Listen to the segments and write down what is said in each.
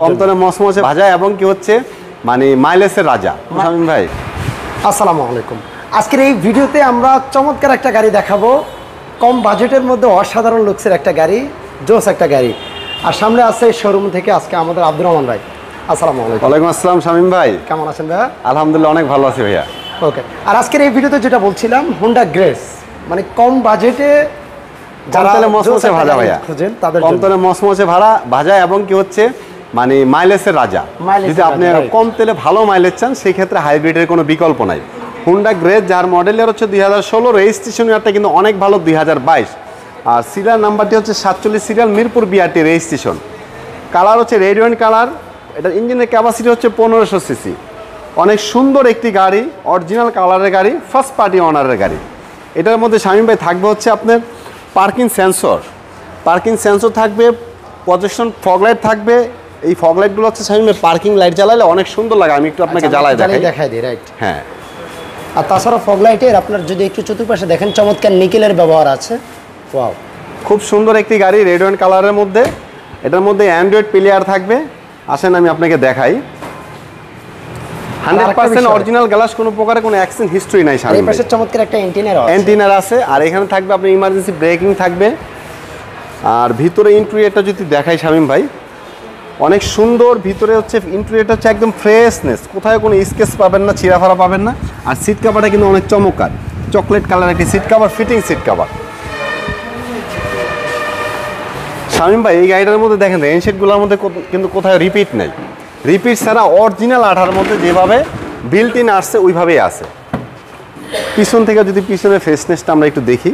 কম তেলে মসমসে ভাজা এবং কি হচ্ছে মানে মাইলেজের রাজা শামীম ভাই। আসসালামু আলাইকুম। আজকের এই ভিডিওতে আমরা চমৎকার একটা গাড়ি দেখাবো, কম বাজেটের মধ্যে অসাধারণ লুকসের একটা গাড়ি, জোস একটা গাড়ি। আর সামনে আছে শোরুম থেকে আজকে আমাদের আব্দুর রহমান ভাই। আসসালামু আলাইকুম। ওয়ালাইকুম আসসালাম শামীম ভাই, কেমন আছেন ভাইয়া? আলহামদুলিল্লাহ অনেক ভালো আছি ভাইয়া। ওকে। আর আজকের এই ভিডিওতে যেটা বলছিলাম, হোন্ডা গ্রেস, মানে কম বাজেটে কম তেলে মসমসে ভাজা ভাইয়া, খোঁজেন তাদের কম জন্য। তেলে মসমসে ভাজা এবং কি হচ্ছে মানে মাইলেজের রাজা। যদি আপনি কম তেলে ভালো মাইলেজ চান সেই ক্ষেত্রে হাইব্রিডের কোনো বিকল্প নাই। হোন্ডা গ্রেস যার মডেলের হচ্ছে 2016, রেজিস্ট্রেশন ইয়ারটা কিন্তু অনেক ভালো 2022, আর সিরিয়াল নাম্বারটি হচ্ছে 47 serial, Mirpur BRT registration. Colour হচ্ছে রেডিয়েন্ট কালার। এটার ইঞ্জিনের ক্যাপাসিটি হচ্ছে 1500 সিসি। অনেক সুন্দর একটি গাড়ি, অরিজিনাল কালারের গাড়ি, ফার্স্ট পার্টি অনারের গাড়ি। এটার মধ্যে শামীম ভাই থাকবে হচ্ছে আপনার পার্কিং সেন্সর থাকবে, প্রজেকশন ফগলাইট থাকবে। এই ফগলাইটগুলো হচ্ছে শামীম ভাই পার্কিং লাইট জ্বালালে অনেক সুন্দর লাগে। আমি একটু আপনাকে দেখাই দিই। রাইট। হ্যাঁ। আর তাছাড়া ফগলাইটের আপনার যদি একটু চতুর্পাশে দেখেন চমৎকার নিকেলের ব্যবহার আছে। ওয়াও, খুব সুন্দর একটি গাড়ি রেড কালারের মধ্যে। এটার মধ্যে অ্যান্ড্রয়েড প্লেয়ার থাকবে। আসেন আমি আপনাকে দেখাই। 100% অরিজিনাল গ্লাস, কোনো প্রকারে কোনো অ্যাক্সিডেন্ট হিস্ট্রি নাই। সামনে এই পাশে চমৎকার একটা অ্যান্টিনার আছে। আর এখানে থাকবে আপনার ইমার্জেন্সি ব্রেকিং থাকবে। আর ভিতরে ইন্টেরিয়রটা যদি দেখাই শামীম ভাই, অনেক সুন্দর। ভিতরে হচ্ছে ইন্টেরিয়রটা হচ্ছে একদম ফ্রেশনেস, কোথায় কোনো স্কেচ পাবেন না, ছিঁড়াফাড়া পাবেন না। আর সিট কাভারটা কিন্তু অনেক চমৎকার, চকলেট কালার একটি seat cover, fitting seat cover. Shamim ভাই এই গাড়িটার মধ্যে দেখেন রেনশেডগুলোর মধ্যে কিন্তু কোথায় রিপিট নেই। রিপিট ছাড়া অরিজিনাল আঠার মধ্যে যেভাবে বিল্ট ইন আসছে ওইভাবেই আছে। পিছন থেকে যদি পিছনের ফ্রেশনেসটা আমরা একটু দেখি,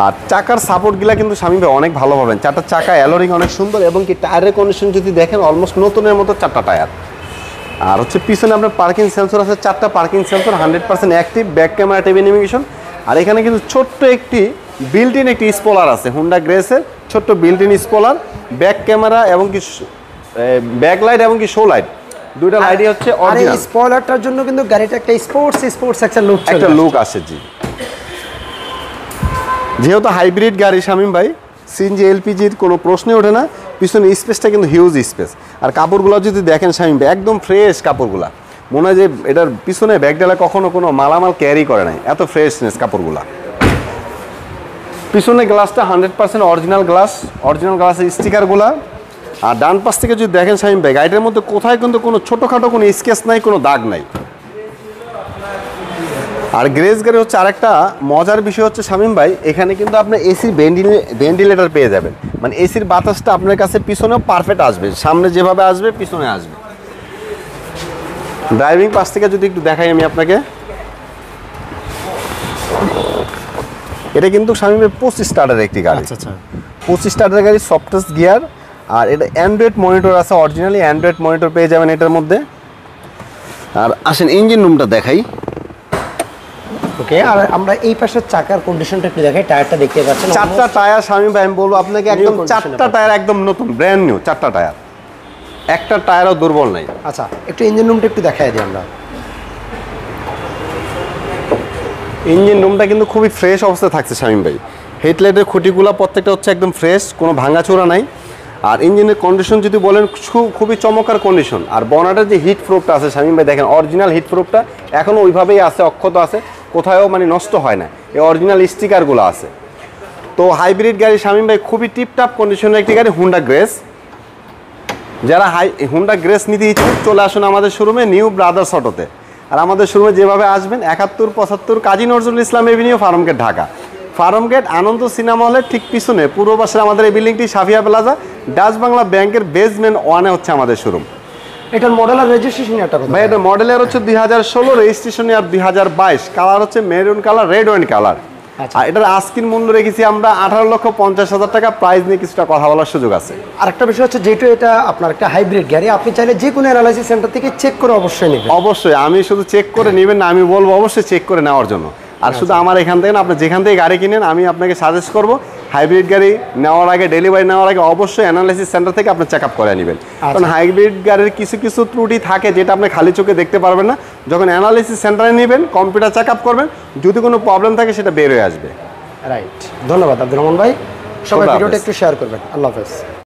আর চাকার সাপোর্টগুলো কিন্তু শামীম ভাই অনেক ভালো পাবেন। চারটা চাকা অ্যালোরিং অনেক সুন্দর, এবং কি টায়ারের কন্ডিশন যদি দেখেন অলমোস্ট নতুনের মতো চারটা টায়ার। আর হচ্ছে পিছনে আপনার পার্কিং সেন্সর আছে, 4টা parking sensor 100% active, back camera, TV navigation. আর এখানে কিন্তু ছোট্ট একটি বিল্ট ইন একটি স্পলার আছে, হোন্ডা গ্রেসের ছোট্ট বিল্ট ইন স্পলার, ব্যাক ক্যামেরা এবং কি ব্যাক লাইট এবং কি শো লাইট, দুইটা লাইটই হচ্ছে অরিজিনাল। এই স্পয়লারটার জন্য কিন্তু গাড়িটা একটা স্পোর্টস একটা লুক আসে। জি, যেহেতু হাইব্রিড গাড়ি শামীম ভাই, সিএনজি এলপিজির কোনো প্রশ্নই ওঠে না। পিছনে স্পেসটা কিন্তু হিউজ স্পেস। আর কাপড়গুলো যদি দেখেন শামীম ভাই, একদম ফ্রেশ কাপড়গুলা। মনে হয় যে এটার পিছনে ব্যাগডালা কখনো কোনো মালামাল ক্যারি করে নাই, এত ফ্রেশনেস কাপড়গুলা। পিছনে গ্লাসটা 100% অরিজিনাল গ্লাসের স্টিকারগুলা। আর ডান পাশ থেকে যদি দেখেন শামীম ভাই, গাড়িটার মধ্যে কোথায় কিন্তু কোনো ছোটোখাটো কোনো স্কেচ নাই, কোনো দাগ নাই। আর গ্রেস গাড়ি হচ্ছে আরেকটা মজার বিষয় হচ্ছে শামীম ভাই, এখানে কিন্তু আপনার এসির ভেন্টিলেটর পেয়ে যাবেন। মানে এসির বাতাসটা আপনার কাছে পিছনেও পারফেক্ট আসবে, সামনে যেভাবে আসবে পিছনে আসবে। ড্রাইভিং পাশ থেকে যদি একটু দেখাই আমি আপনাকে, এটা কিন্তু শামীম ভাই 25 স্টার্টারের একটি গাড়ি। আচ্ছা, 25 স্টার্টারের গাড়ি, সফটনেস গিয়ার। আর এটা অ্যান্ড্রয়েড মনিটর আছে, অরিজিনালি অ্যান্ড্রয়েড মনিটর পেয়ে যাবেন এটার মধ্যে। আর আসেন ইঞ্জিন রুমটা দেখাই। ওকে। আর আমরা এই পাশের চাকার কন্ডিশনটা একটু দেখাই। টায়ারটা দেখতে পাচ্ছেন, 4টা টায়ার শামীম ভাই, আমি বলবো আপনাকে একদম 4টা টায়ার একদম নতুন, ব্র্যান্ড নিউ 4টা টায়ার, একটা টায়ারও দুর্বল নাই। আচ্ছা, একটু ইঞ্জিন রুমটা একটু দেখাই দিই আমরা। ইঞ্জিন রুমটা কিন্তু খুবই ফ্রেশ অবস্থায় থাকছে শামীম ভাই। হেডলাইটের খুঁটিগুলো প্রত্যেকটা হচ্ছে একদম ফ্রেশ, কোনো ভাঙাচোরা নাই। আর ইঞ্জিনের কন্ডিশন যদি বলেন খুবই চমৎকার কন্ডিশন। আর বনাটের যে হিট প্রুফটা আছে শামীম ভাই, দেখেন অরিজিনাল হিট প্রুফটা এখনও ওইভাবেই আছে, অক্ষত আছে, কোথাও মানে নষ্ট হয় না। এই অরিজিনাল স্টিকারগুলো আছে। তো হাইব্রিড গাড়ি শামীম ভাই, খুবই টিপটাপ কন্ডিশনের একটি গাড়ি হোন্ডা গ্রেস। যারা হোন্ডা গ্রেস নিতে ইচ্ছুক চলে আসুন আমাদের শোরুমে, নিউ ব্রাদার্স অটোতে। আর আমাদের শোরুমে যেভাবে আসবেন, 7175 কাজী নজরুল ইসলাম এভিনিউ, ফার্মগেট, ঢাকা। ফার্মগেট আনন্দ সিনেমা হলের ঠিক পিছনে পূর্ব পাশে আমাদের এই বিল্ডিংটি, সাফিয়া প্লাজা, ডাচ বাংলা ব্যাংকের বেসমেন্ট 1-এ হচ্ছে আমাদের শোরুম। এটার মডেল আর রেজিস্ট্রেশন ইয়ারটা কত ভাই? এটা মডেলের হচ্ছে 2016, রেজিস্ট্রেশন ইয়ার 2022, কালার হচ্ছে maroon colour, red wine colour. আর এটার আস্কিং মূল্য রেখেছি আমরা 18,50,000 টাকা। প্রাইস নিয়ে কিছুটা কথা বলার সুযোগ আছে। আরেকটা বিষয় হচ্ছে, যেহেতু এটা আপনার একটা হাইব্রিড গাড়ি, আপনি চাইলে যে কোনো অ্যানালাইসিস সেন্টার থেকে চেক করে অবশ্যই নেবেন। অবশ্যই, আমি শুধু চেক করে নেবেন না, আমি বলবো অবশ্যই চেক করে নেওয়ার জন্য। আর শুধু আমার এখান থেকে না, আপনি যেখান থেকে গাড়ি কিনেন, আমি আপনাকে সাজেস্ট করবো হাইব্রিড গাড়ি নেওয়ার আগে, ডেলিভারি নেওয়ার আগে অবশ্যই অ্যানালাইসিস সেন্টার থেকে আপনি চেক আপ করে নেবেন। কারণ হাইব্রিড গাড়ির কিছু ত্রুটি থাকে যেটা আপনি খালি চোখে দেখতে পারবেন না। যখন অ্যানালাইসিস সেন্টারে নেবেন, কম্পিউটার চেক আপ করবেন, যদি কোনো প্রবলেম থাকে সেটা বের হয়ে আসবে। রাইট। ধন্যবাদ আব্দুর রহমান ভাই। সবাই ভিডিওটা একটু শেয়ার করবেন। আল্লাহ হাফেজ।